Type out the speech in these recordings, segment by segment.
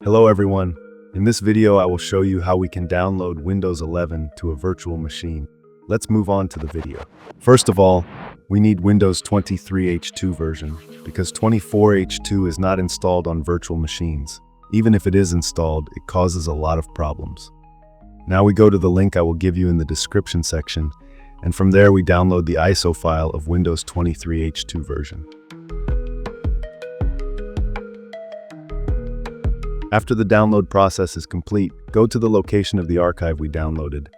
Hello everyone. In this video I will show you how we can download Windows 11 to a virtual machine. Let's move on to the video. First of all, we need Windows 23H2 version because 24H2 is not installed on virtual machines. Even if it is installed, it causes a lot of problems. Now we go to the link I will give you in the description section, and from there we download the ISO file of Windows 23H2 version. After the download process is complete, go to the location of the archive we downloaded,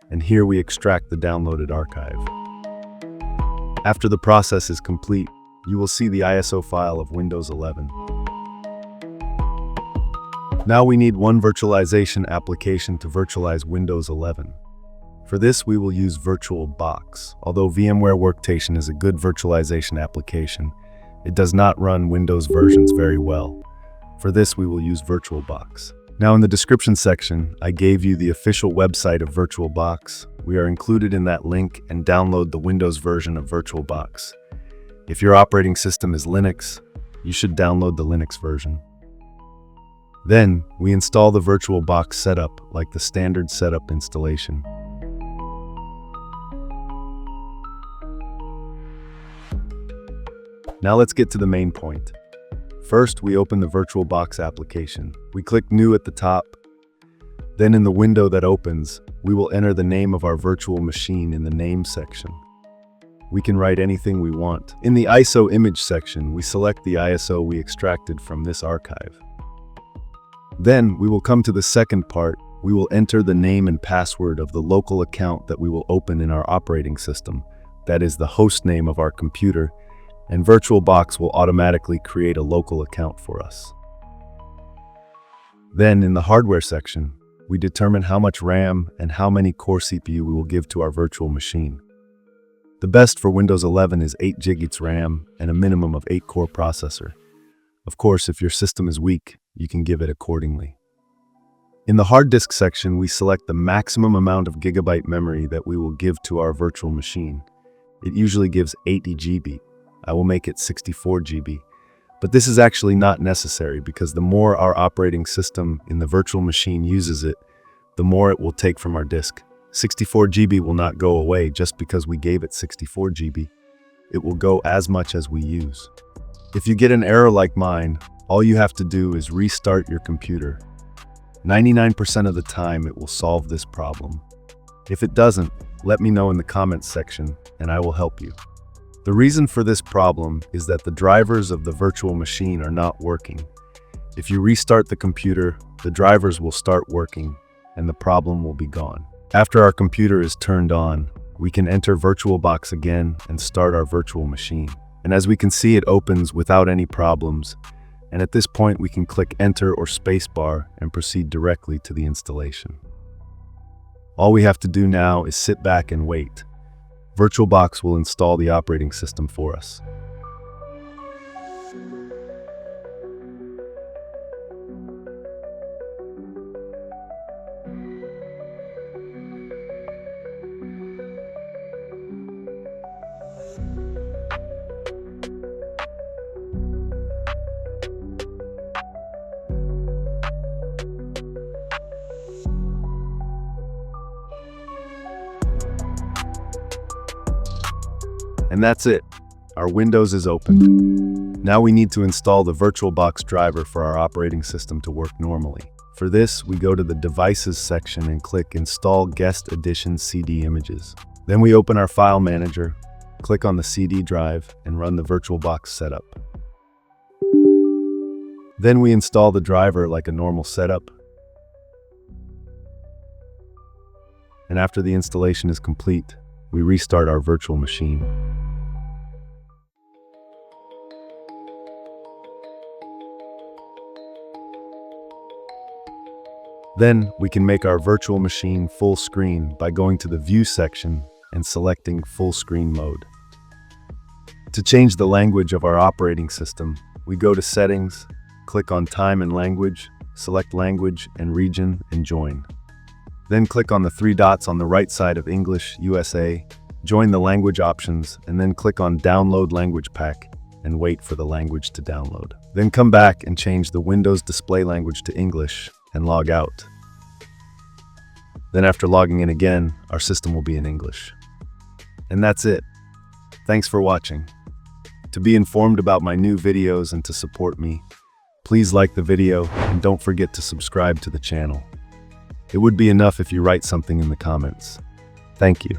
and here we extract the downloaded archive. After the process is complete, you will see the ISO file of Windows 11. Now we need one virtualization application to virtualize Windows 11. For this, we will use VirtualBox. Although VMware Workstation is a good virtualization application, it does not run Windows versions very well. For this, we will use VirtualBox. Now in the description section, I gave you the official website of VirtualBox. We are included in that link and download the Windows version of VirtualBox. If your operating system is Linux, you should download the Linux version. Then, we install the VirtualBox setup like the standard setup installation. Now let's get to the main point. First, we open the VirtualBox application. We click New at the top. Then in the window that opens, we will enter the name of our virtual machine in the Name section. We can write anything we want. In the ISO image section, we select the ISO we extracted from this archive. Then, we will come to the second part. We will enter the name and password of the local account that we will open in our operating system. That is the host name of our computer, and VirtualBox will automatically create a local account for us. Then, in the hardware section, we determine how much RAM and how many core CPU we will give to our virtual machine. The best for Windows 11 is 8 GB RAM and a minimum of 8 core processor. Of course, if your system is weak, you can give it accordingly. In the hard disk section, we select the maximum amount of gigabyte memory that we will give to our virtual machine. It usually gives 80 GB. I will make it 64 GB. But this is actually not necessary because the more our operating system in the virtual machine uses it, the more it will take from our disk. 64 GB will not go away just because we gave it 64 GB. It will go as much as we use. If you get an error like mine, all you have to do is restart your computer. 99% of the time it will solve this problem. If it doesn't, let me know in the comments section and I will help you. The reason for this problem is that the drivers of the virtual machine are not working. If you restart the computer, the drivers will start working and the problem will be gone. After our computer is turned on, we can enter VirtualBox again and start our virtual machine. And as we can see, it opens without any problems. And at this point, we can click Enter or Spacebar and proceed directly to the installation. All we have to do now is sit back and wait. VirtualBox will install the operating system for us. And that's it. Our Windows is opened. Now we need to install the VirtualBox driver for our operating system to work normally. For this, we go to the Devices section and click Install Guest Edition CD Images. Then we open our file manager, click on the CD drive, and run the VirtualBox setup. Then we install the driver like a normal setup. And after the installation is complete, we restart our virtual machine. Then, we can make our virtual machine full screen by going to the View section and selecting Full Screen Mode. To change the language of our operating system, we go to Settings, click on Time and Language, select Language and Region, and Join. Then click on the 3 dots on the right side of English, USA, join the language options, and then click on Download Language Pack and wait for the language to download. Then come back and change the Windows display language to English and log out. Then after logging in again, our system will be in English. And that's it. Thanks for watching. To be informed about my new videos and to support me, please like the video and don't forget to subscribe to the channel. It would be enough if you write something in the comments. Thank you.